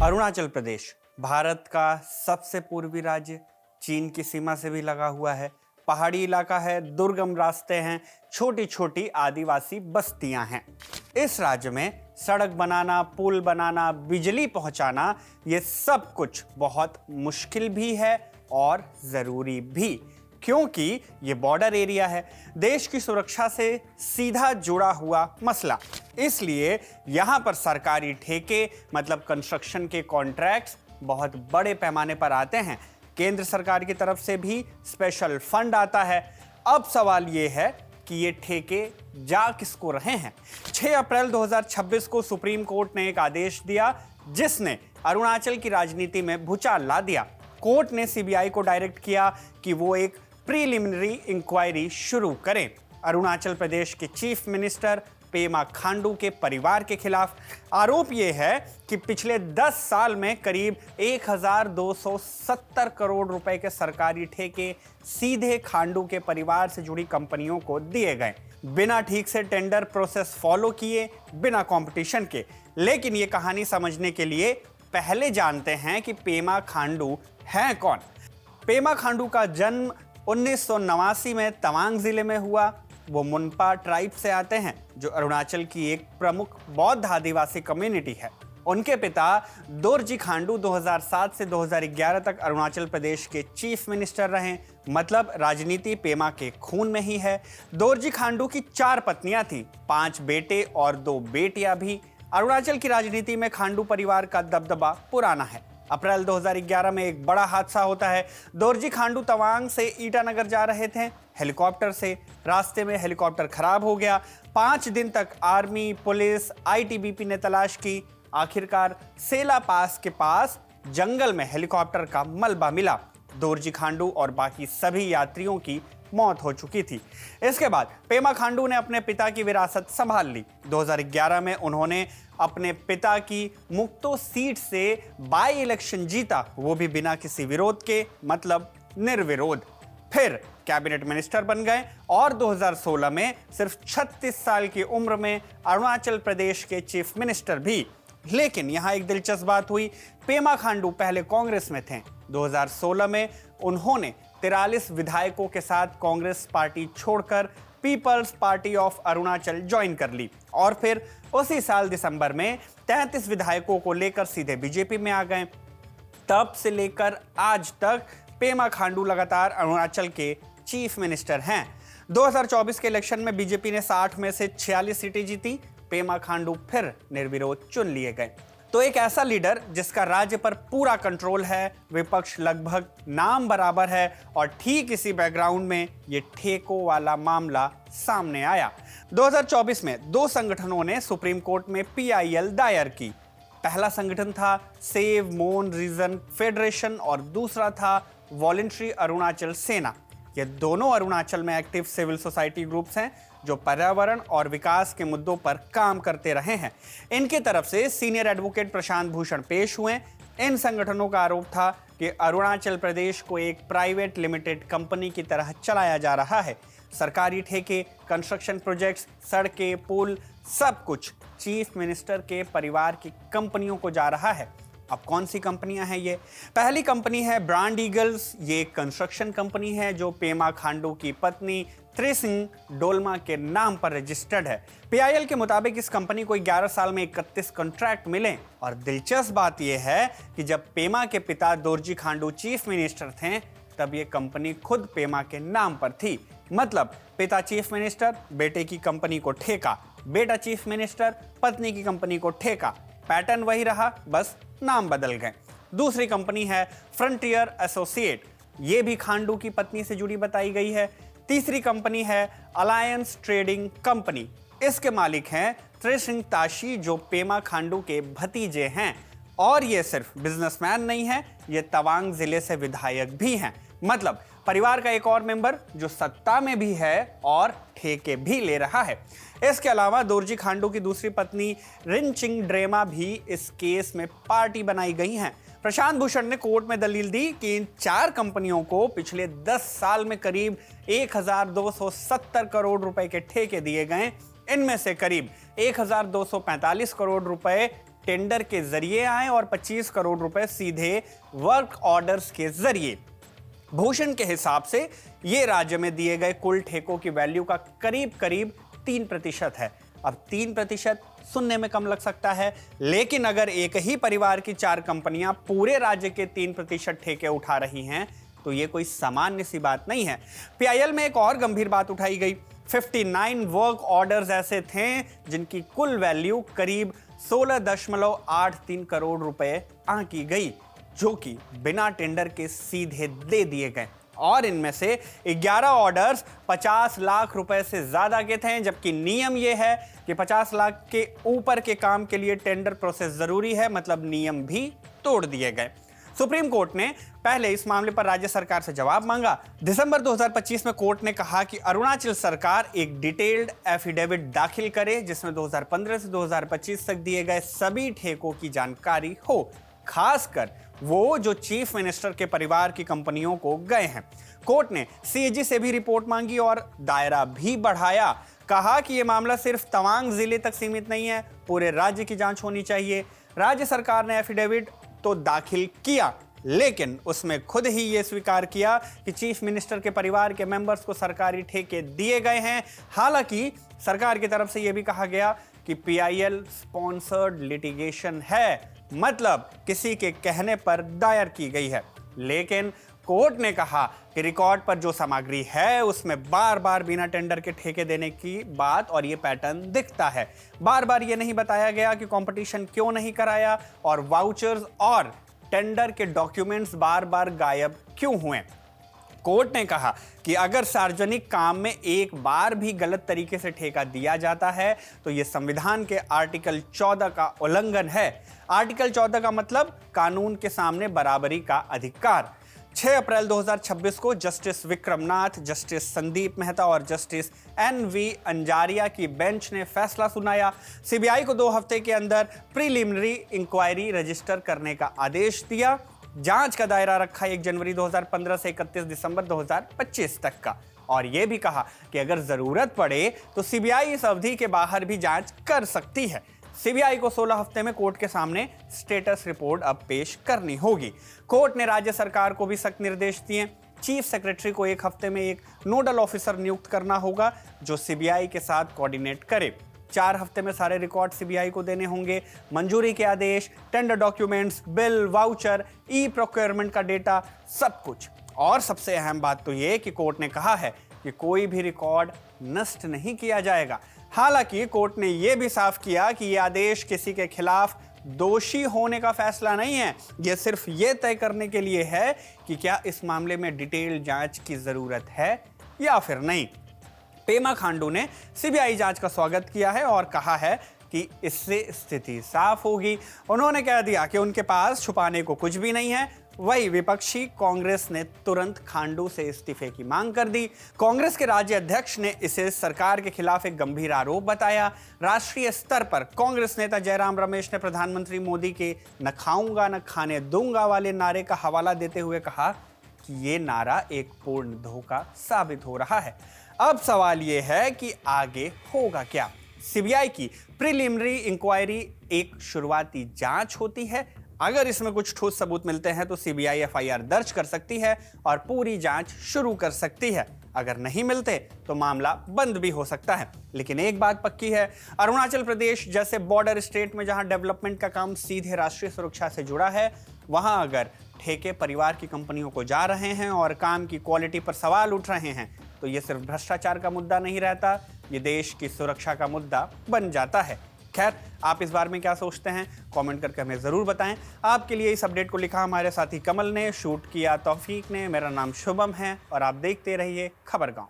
अरुणाचल प्रदेश भारत का सबसे पूर्वी राज्य, चीन की सीमा से भी लगा हुआ है। पहाड़ी इलाका है, दुर्गम रास्ते हैं, छोटी छोटी आदिवासी बस्तियां हैं। इस राज्य में सड़क बनाना, पुल बनाना, बिजली पहुंचाना, ये सब कुछ बहुत मुश्किल भी है और जरूरी भी, क्योंकि ये बॉर्डर एरिया है, देश की सुरक्षा से सीधा जुड़ा हुआ मसला। इसलिए यहां पर सरकारी ठेके मतलब कंस्ट्रक्शन के कॉन्ट्रैक्ट्स बहुत बड़े पैमाने पर आते हैं। केंद्र सरकार की तरफ से भी स्पेशल फंड आता है। अब सवाल ये है कि ये ठेके जा किसको रहे हैं। 6 अप्रैल 2026 को सुप्रीम कोर्ट ने एक आदेश दिया जिसने अरुणाचल की राजनीति में भूचाल ला दिया। कोर्ट ने सीबीआई को डायरेक्ट किया कि वो एक प्रीलिमिनरी इंक्वायरी शुरू करें अरुणाचल प्रदेश के चीफ मिनिस्टर पेमा खांडू के परिवार के खिलाफ। आरोप यह है कि पिछले 10 साल में करीब 1270 करोड़ रुपए के सरकारी ठेके सीधे खांडू के परिवार से जुड़ी कंपनियों को दिए गए, बिना ठीक से टेंडर प्रोसेस फॉलो किए, बिना कंपटीशन के। लेकिन यह कहानी समझने के लिए पहले जानते हैं कि पेमा खांडू हैं कौन। पेमा खांडू का जन्म 1989 में तवांग जिले में हुआ। वो मुनपा ट्राइब से आते हैं जो अरुणाचल की एक प्रमुख बौद्ध आदिवासी कम्युनिटी है। उनके पिता दोरजी खांडू 2007 से 2011 तक अरुणाचल प्रदेश के चीफ मिनिस्टर रहे, मतलब राजनीति पेमा के खून में ही है। दोरजी खांडू की 4 पत्नियां थीं, 5 बेटे और 2 बेटियां भी। अरुणाचल की राजनीति में खांडू परिवार का दबदबा पुराना है। अप्रैल 2011 में एक बड़ा हादसा होता है। दोरजी खांडू तवांग से ईटानगर जा रहे थे हेलीकॉप्टर से। रास्ते में हेलीकॉप्टर खराब हो गया। 5 दिन तक आर्मी, पुलिस, आईटीबीपी ने तलाश की। आखिरकार सेला पास के पास जंगल में हेलीकॉप्टर का मलबा मिला। दोरजी खांडू और बाकी सभी यात्रियों की मौत हो चुकी थी। इसके बाद पेमा खांडू ने अपने पिता की विरासत संभाल ली। 2011 में उन्होंने अपने पिता की मुक्तो सीट से बाई इलेक्शन जीता, वो भी बिना किसी विरोध के, मतलब निर्विरोध। फिर कैबिनेट मिनिस्टर बन गए और 2016 में सिर्फ 36 साल की उम्र में अरुणाचल प्रदेश के चीफ मिनिस्टर भी। लेकिन यहां एक दिलचस्प बात हुई। पेमा खांडू पहले कांग्रेस में थे। 2016 में उन्होंने 43 विधायकों के साथ कांग्रेस पार्टी छोड़कर people's party of Arunachal join कर ली और फिर उसी साल दिसंबर में 33 विधायकों को लेकर सीधे बीजेपी में आ गए। तब से लेकर आज तक पेमा खांडू लगातार अरुणाचल के चीफ मिनिस्टर हैं। 2024 के इलेक्शन में बीजेपी ने 60 में से 46 सीटें जीती। पेमा खांडू फिर निर्विरोध चुन लिए गए। तो एक ऐसा लीडर जिसका राज्य पर पूरा कंट्रोल है, विपक्ष लगभग नाम बराबर है, और ठीक इसी बैकग्राउंड में ये ठेकों वाला मामला सामने आया। 2024 में 2 संगठनों ने सुप्रीम कोर्ट में PIL दायर की। पहला संगठन था सेव मोन रीजन फेडरेशन और दूसरा था वॉलंटरी अरुणाचल सेना। ये दोनों अरुणाचल में एक्टिव सिविल सोसाइटी ग्रुप्स हैं जो पर्यावरण और विकास के मुद्दों पर काम करते रहे हैं। इनकी तरफ से सीनियर एडवोकेट प्रशांत भूषण पेश हुए। इन संगठनों का आरोप था कि अरुणाचल प्रदेश को एक प्राइवेट लिमिटेड कंपनी की तरह चलाया जा रहा है। सरकारी ठेके, कंस्ट्रक्शन प्रोजेक्ट्स, सड़कें, पुल, सब कुछ चीफ मिनिस्टर के परिवार की कंपनियों को जा रहा है। अब कौन सी कंपनियां हैं ये? पहली कंपनी है ब्रांड ईगल्स। ये एक कंस्ट्रक्शन कंपनी है जो पेमा खांडू की पत्नी त्रिसिंग डोलमा के नाम पर रजिस्टर्ड है। PIL के मुताबिक इस कंपनी को 11 साल में 31 कॉन्ट्रैक्ट मिले। और दिलचस्प बात यह है कि जब पेमा के पिता दोरजी खांडू चीफ मिनिस्टर थे तब ये कंपनी खुद पेमा के नाम पर थी। मतलब पिता चीफ मिनिस्टर, बेटे की कंपनी को ठेका, बेटा चीफ मिनिस्टर, पत्नी की कंपनी को ठेका। पैटर्न वही रहा, बस नाम बदल गए। दूसरी कंपनी है फ्रंटियर एसोसिएट। ये भी खांडू की पत्नी से जुड़ी बताई गई है। तीसरी कंपनी है अलायंस ट्रेडिंग कंपनी। इसके मालिक हैं त्रिसिंग ताशी जो पेमा खांडू के भतीजे हैं। और ये सिर्फ बिजनेसमैन नहीं है, ये तवांग जिले से विधायक भी हैं। मतलब परिवार का एक और मेंबर जो सत्ता में भी है और ठेके भी ले रहा है। इसके अलावा दोरजी खांडू की दूसरी पत्नी रिनचिंग ड्रेमा भी इस केस में पार्टी बनाई गई हैं। प्रशांत भूषण ने कोर्ट में दलील दी कि इन 4 कंपनियों को पिछले 10 साल में करीब 1270 करोड़ रुपए के ठेके दिए गए। इनमें से करीब 1245 करोड़ रुपए टेंडर के जरिए आए और 25 करोड़ रुपए सीधे वर्क ऑर्डर्स के जरिए। भूषण के हिसाब से ये राज्य में दिए गए कुल ठेकों की वैल्यू का करीब करीब 3% है। अब 3% सुनने में कम लग सकता है, लेकिन अगर एक ही परिवार की 4 कंपनियां पूरे राज्य के 3% ठेके उठा रही हैं तो ये कोई सामान्य सी बात नहीं है। पीआईएल में एक और गंभीर बात उठाई गई। 59 वर्क ऑर्डर्स ऐसे थे जिनकी कुल वैल्यू करीब 16.83 करोड़ रुपए आंकी गई, जो कि बिना टेंडर के सीधे दे दिए गए। और इनमें से 11 ऑर्डर्स 50 लाख रुपए से ज्यादा के थे, जबकि नियम यह है कि 50 लाख के ऊपर के काम के लिए टेंडर प्रोसेस जरूरी है, मतलब नियम भी तोड़ दिए गए। सुप्रीम कोर्ट ने पहले इस मामले पर राज्य सरकार से जवाब मांगा। दिसंबर 2025 में कोर्ट ने कहा कि अरुणाचल सरकार एक डिटेल्ड एफिडेविट दाखिल करे जिसमें 2015 से 2025 तक दिए गए सभी ठेकों की जानकारी हो, खासकर वो जो चीफ मिनिस्टर के परिवार की कंपनियों को गए हैं। कोर्ट ने सीएजी से भी रिपोर्ट मांगी और दायरा भी बढ़ाया। कहा कि यह मामला सिर्फ तवांग जिले तक सीमित नहीं है, पूरे राज्य की जांच होनी चाहिए। राज्य सरकार ने एफिडेविट तो दाखिल किया, लेकिन उसमें खुद ही यह स्वीकार किया कि चीफ मिनिस्टर के परिवार के मेंबर्स को सरकारी ठेके दिए गए हैं। हालांकि सरकार की तरफ से यह भी कहा गया कि पीआईएल स्पॉन्सर्ड लिटिगेशन है, मतलब किसी के कहने पर दायर की गई है। लेकिन कोर्ट ने कहा कि रिकॉर्ड पर जो सामग्री है उसमें बार बार बिना टेंडर के ठेके देने की बात और ये पैटर्न दिखता है। बार बार ये नहीं बताया गया कि कंपटीशन क्यों नहीं कराया और वाउचर्स और टेंडर के डॉक्यूमेंट्स बार बार गायब क्यों हुए। कोर्ट ने कहा कि अगर सार्वजनिक काम में एक बार भी गलत तरीके से ठेका दिया जाता है तो यह संविधान के आर्टिकल 14 का उल्लंघन है। आर्टिकल 14 का मतलब कानून के सामने बराबरी का अधिकार। 6 अप्रैल 2026 को जस्टिस विक्रमनाथ, जस्टिस संदीप मेहता और जस्टिस एनवी अंजारिया की बेंच ने फैसला सुनाया। सीबीआई को 2 हफ्ते के अंदर प्रीलिमिनरी इंक्वायरी रजिस्टर करने का आदेश दिया। जांच का दायरा रखा 1 जनवरी 2015 से 31 दिसंबर 2025 तक का, और यह भी कहा कि अगर जरूरत पड़े तो सीबीआई इस अवधि के बाहर भी जांच कर सकती है। सीबीआई को 16 हफ्ते में कोर्ट के सामने स्टेटस रिपोर्ट अब पेश करनी होगी। कोर्ट ने राज्य सरकार को भी सख्त निर्देश दिए। चीफ सेक्रेटरी को 1 हफ्ते में एक नोडल ऑफिसर नियुक्त करना होगा जो सीबीआई के साथ कोऑर्डिनेट करे। 4 हफ्ते में सारे रिकॉर्ड सीबीआई को देने होंगे। मंजूरी के आदेश, tender documents, bill, voucher, e procurement का डेटा, सब कुछ। और सबसे अहम बात तो ये कि कोर्ट ने कहा है कि कोई भी रिकॉर्ड नष्ट नहीं किया जाएगा। हालांकि कोर्ट ने यह भी साफ किया कि यह आदेश किसी के खिलाफ दोषी होने का फैसला नहीं है, यह सिर्फ यह तय करने के लिए है कि क्या इस मामले में डिटेल जांच की जरूरत है या फिर नहीं। पेमा खांडू ने सीबीआई जांच का स्वागत किया है और कहा है कि इससे स्थिति साफ होगी। उन्होंने कह दिया कि उनके पास छुपाने को कुछ भी नहीं है। वही विपक्षी कांग्रेस ने तुरंत खांडू से इस्तीफे की मांग कर दी। कांग्रेस के राज्य अध्यक्ष ने इसे सरकार के खिलाफ एक गंभीर आरोप बताया। राष्ट्रीय स्तर पर कांग्रेस नेता जयराम रमेश ने प्रधानमंत्री मोदी के न खाऊंगा न खाने दूंगा वाले नारे का हवाला देते हुए कहा कि ये नारा एक पूर्ण धोखा साबित हो रहा है। अब सवाल यह है कि आगे होगा क्या। सीबीआई की प्रीलिमिनरी इंक्वायरी एक शुरुआती जांच होती है। अगर इसमें कुछ ठोस सबूत मिलते हैं तो सीबीआई एफआईआर दर्ज कर सकती है और पूरी जांच शुरू कर सकती है। अगर नहीं मिलते तो मामला बंद भी हो सकता है। लेकिन एक बात पक्की है, अरुणाचल प्रदेश जैसे बॉर्डर स्टेट में जहां डेवलपमेंट का काम सीधे राष्ट्रीय सुरक्षा से जुड़ा है, वहां अगर ठेके परिवार की कंपनियों को जा रहे हैं और काम की क्वालिटी पर सवाल उठ रहे हैं तो ये सिर्फ भ्रष्टाचार का मुद्दा नहीं रहता, ये देश की सुरक्षा का मुद्दा बन जाता है। खैर, आप इस बारे में क्या सोचते हैं कमेंट करके हमें ज़रूर बताएं। आपके लिए इस अपडेट को लिखा हमारे साथी कमल ने, शूट किया तौफीक ने। मेरा नाम शुभम है और आप देखते रहिए खबरगांव।